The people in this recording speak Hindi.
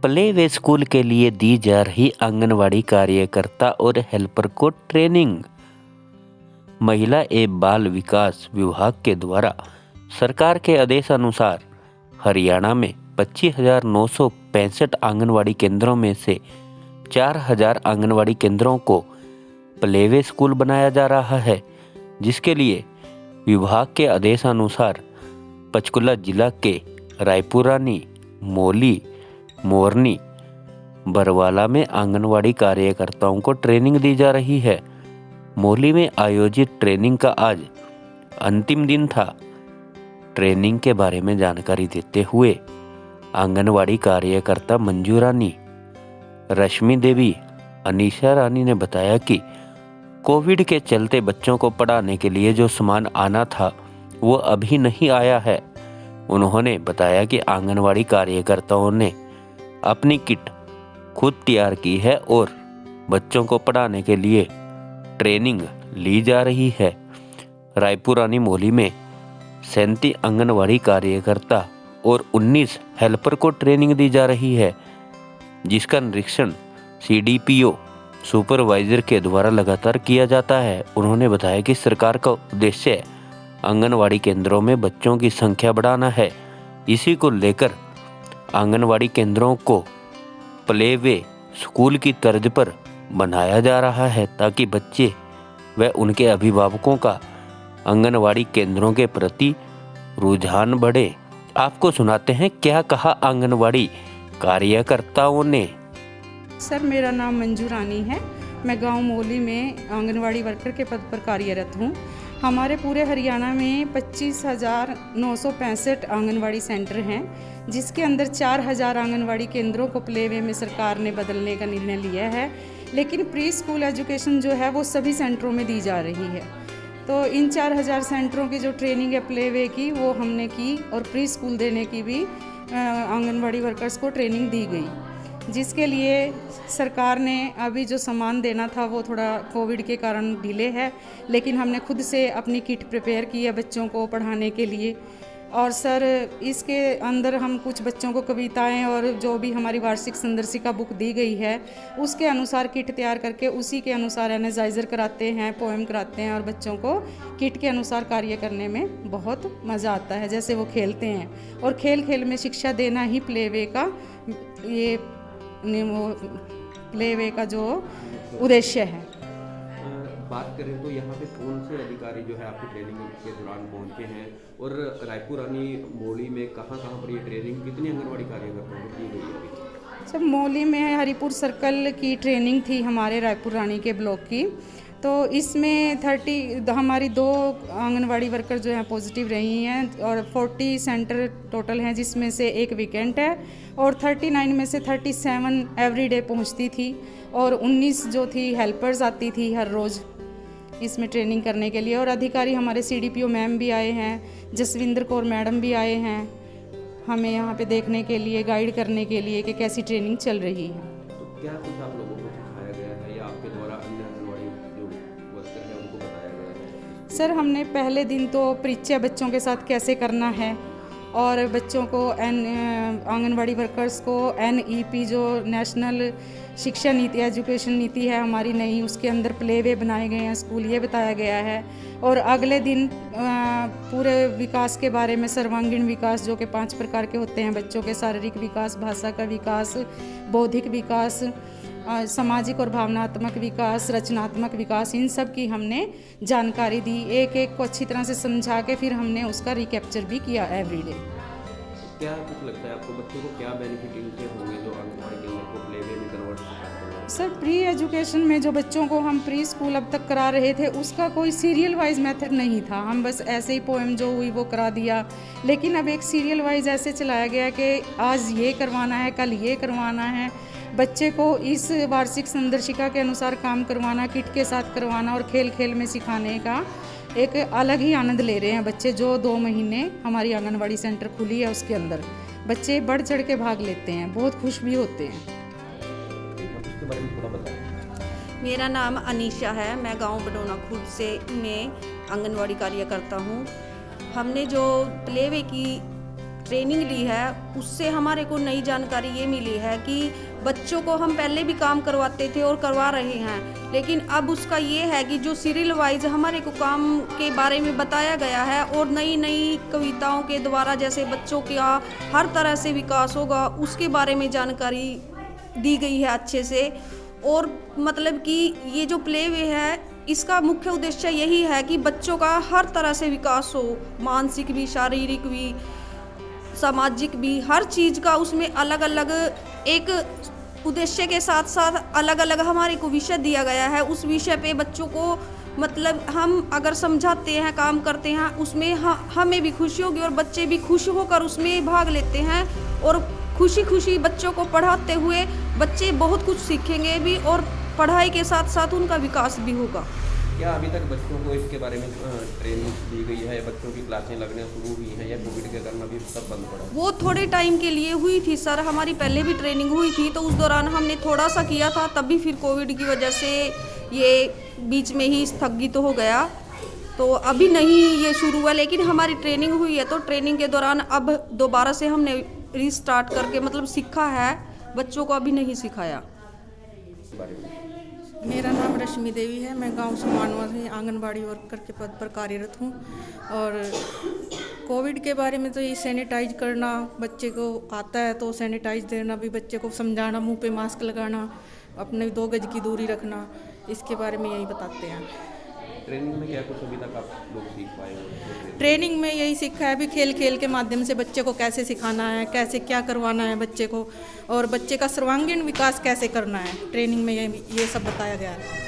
प्ले वे स्कूल के लिए दी जा रही आंगनवाड़ी कार्यकर्ता और हेल्पर को ट्रेनिंग। महिला एवं बाल विकास विभाग के द्वारा सरकार के आदेशानुसार हरियाणा में 25,965 आंगनवाड़ी केंद्रों में से 4,000 आंगनवाड़ी केंद्रों को प्ले वे स्कूल बनाया जा रहा है, जिसके लिए विभाग के आदेशानुसार पंचकुला जिला के रायपुरानी, मौली, मोरनी, बरवाला में आंगनवाड़ी कार्यकर्ताओं को ट्रेनिंग दी जा रही है। मौली में आयोजित ट्रेनिंग का आज अंतिम दिन था। ट्रेनिंग के बारे में जानकारी देते हुए आंगनवाड़ी कार्यकर्ता मंजू रानी, रश्मि देवी, अनीशा रानी ने बताया कि कोविड के चलते बच्चों को पढ़ाने के लिए जो सामान आना था वो अभी नहीं आया है। उन्होंने बताया कि आंगनवाड़ी कार्यकर्ताओं ने अपनी किट खुद तैयार की है और बच्चों को पढ़ाने के लिए ट्रेनिंग ली जा रही है। रायपुरानी मौली में 37 आंगनवाड़ी कार्यकर्ता और 19 हेल्पर को ट्रेनिंग दी जा रही है, जिसका निरीक्षण CDPO सुपरवाइजर के द्वारा लगातार किया जाता है। उन्होंने बताया कि सरकार का उद्देश्य आंगनवाड़ी केंद्रों में बच्चों की संख्या बढ़ाना है। इसी को लेकर आंगनवाड़ी केंद्रों को प्ले वे स्कूल की तर्ज पर बनाया जा रहा है, ताकि बच्चे व उनके अभिभावकों का आंगनवाड़ी केंद्रों के प्रति रुझान बढ़े। आपको सुनाते हैं क्या कहा आंगनवाड़ी कार्यकर्ताओं ने। सर, मेरा नाम मंजू रानी है। मैं गांव मौली में आंगनवाड़ी वर्कर के पद पर कार्यरत हूं। हमारे पूरे हरियाणा में 25,965 आंगनवाड़ी सेंटर हैं, जिसके अंदर 4,000 आंगनवाड़ी केंद्रों को प्ले वे में सरकार ने बदलने का निर्णय लिया है। लेकिन प्री स्कूल एजुकेशन जो है वो सभी सेंटरों में दी जा रही है। तो इन 4,000 सेंटरों की जो ट्रेनिंग है प्ले वे की वो हमने की, और प्री स्कूल देने की भी आंगनवाड़ी वर्कर्स को ट्रेनिंग दी गई, जिसके लिए सरकार ने अभी जो सामान देना था वो थोड़ा कोविड के कारण डिले है, लेकिन हमने खुद से अपनी किट प्रिपेयर की है बच्चों को पढ़ाने के लिए। और सर, इसके अंदर हम कुछ बच्चों को कविताएं और जो भी हमारी वार्षिक संदर्शिका बुक दी गई है उसके अनुसार किट तैयार करके उसी के अनुसार एनर्जाइज़र कराते हैं, पोएम कराते हैं, और बच्चों को किट के अनुसार कार्य करने में बहुत मज़ा आता है, जैसे वो खेलते हैं। और खेल खेल में शिक्षा देना ही प्ले वे का प्ले वे का जो उद्देश्य है। बात करें तो यहाँ पे कौन से अधिकारी जो है आपकी ट्रेनिंग के दौरान पहुँचे हैं, और रायपुरानी मौली में कहाँ पर ये ट्रेनिंग कितनी आंगनवाड़ी कार्यकर्ताओं को दी गई है? सब मौली में हरिपुर सर्कल की ट्रेनिंग थी हमारे रायपुरानी के ब्लॉक की। तो इसमें 30 हमारी 2 आंगनवाड़ी वर्कर जो हैं पॉजिटिव रही हैं, और 40 सेंटर टोटल हैं, जिसमें से एक वीकेंड है, और 39 में से 37 एवरीडे पहुंचती थी, और 19 जो थी हेल्पर्स आती थी हर रोज़ इसमें ट्रेनिंग करने के लिए। और अधिकारी हमारे CDPO मैम भी आए हैं, जसविंदर कौर मैडम भी आए हैं हमें यहाँ पे देखने के लिए, गाइड करने के लिए कि कैसी ट्रेनिंग चल रही है। तो क्या कुछ आप लोगों को सिखाया गया है या आपके द्वारा अन्य आंगनवाड़ी जो वर्कर हैं उनको बताया गया है? सर, हमने पहले दिन तो परिचय बच्चों के साथ कैसे करना है, और बच्चों को आंगनवाड़ी वर्कर्स को NEP जो नेशनल शिक्षा नीति एजुकेशन नीति है हमारी नई, उसके अंदर प्ले वे बनाए गए हैं स्कूल, ये बताया गया है। और अगले दिन पूरे विकास के बारे में, सर्वांगीण विकास जो कि 5 प्रकार के होते हैं बच्चों के, शारीरिक विकास, भाषा का विकास, बौद्धिक विकास, सामाजिक और भावनात्मक विकास, रचनात्मक विकास, इन सब की हमने जानकारी दी। एक एक को अच्छी तरह से समझा के फिर हमने उसका रिकैप्चर भी किया एवरीडे। क्या कुछ लगता है आपको, बच्चों को क्या बेनिफिट इनसे होंगे जो आंगनवाड़ी केंद्र को प्ले वे में कन्वर्ट करते हैं? सर, प्री एजुकेशन में जो बच्चों को हम प्री स्कूल अब तक करा रहे थे उसका कोई सीरियल वाइज मेथड नहीं था, हम बस ऐसे ही पोएम जो हुई वो करा दिया। लेकिन अब एक सीरियल वाइज ऐसे चलाया गया कि आज ये करवाना है, कल ये करवाना है, बच्चे को इस वार्षिक संदर्शिका के अनुसार काम करवाना, किट के साथ करवाना, और खेल खेल में सिखाने का एक अलग ही आनंद ले रहे हैं बच्चे। जो 2 महीने हमारी आंगनवाड़ी सेंटर खुली है उसके अंदर बच्चे बढ़ चढ़ के भाग लेते हैं, बहुत खुश भी होते हैं। उसके बारे में थोड़ा बताएं। मेरा नाम अनीशा है, मैं गांव बडोना खुर्द से में आंगनवाड़ी कार्यकर्ता हूं। हमने जो प्ले वे की ट्रेनिंग ली है उससे हमारे को नई जानकारी ये मिली है कि बच्चों को हम पहले भी काम करवाते थे और करवा रहे हैं, लेकिन अब उसका ये है कि जो सीरियल वाइज हमारे को काम के बारे में बताया गया है और नई नई कविताओं के द्वारा जैसे बच्चों का हर तरह से विकास होगा उसके बारे में जानकारी दी गई है अच्छे से। और मतलब कि ये जो प्ले वे है इसका मुख्य उद्देश्य यही है कि बच्चों का हर तरह से विकास हो, मानसिक भी, शारीरिक भी, सामाजिक भी, हर चीज़ का उसमें अलग अलग एक उद्देश्य के साथ साथ अलग अलग हमारे को विषय दिया गया है। उस विषय पे बच्चों को मतलब हम अगर समझाते हैं, काम करते हैं उसमें हमें भी खुशी होगी और बच्चे भी खुश होकर उसमें भाग लेते हैं और खुशी खुशी बच्चों को पढ़ाते हुए बच्चे बहुत कुछ सीखेंगे भी और पढ़ाई के साथ साथ उनका विकास भी होगा। क्या अभी तक बच्चों को इसके बारे में ट्रेनिंग दी गई है? बच्चों की क्लासें लगने शुरू हुई हैं या कोविड के कारण अभी सब बंद पड़ा? वो थोड़े टाइम के लिए हुई थी सर, हमारी पहले भी ट्रेनिंग हुई थी तो उस दौरान हमने थोड़ा सा किया था, तब भी फिर कोविड की वजह से ये बीच में ही स्थगित हो गया, तो अभी नहीं ये शुरू हुआ। लेकिन हमारी ट्रेनिंग हुई है तो ट्रेनिंग के दौरान अब दोबारा से हमने रीस्टार्ट करके मतलब सीखा है, बच्चों को अभी नहीं सिखाया। मेरा नाम रश्मि देवी है, मैं गांव सुमानवा से आंगनबाड़ी वर्कर के पद पर कार्यरत हूं। और कोविड के बारे में तो ये सैनिटाइज करना, बच्चे को आता है तो सैनिटाइज देना भी, बच्चे को समझाना, मुंह पे मास्क लगाना, अपने 2 गज की दूरी रखना, इसके बारे में यही बताते हैं। ट्रेनिंग में क्या कुछ अभी तक आप लोग सीख पाए हो? ट्रेनिंग में यही सीखा है भी खेल खेल के माध्यम से बच्चे को कैसे सिखाना है, कैसे क्या करवाना है बच्चे को, और बच्चे का सर्वांगीण विकास कैसे करना है। ट्रेनिंग में ये सब बताया गया है।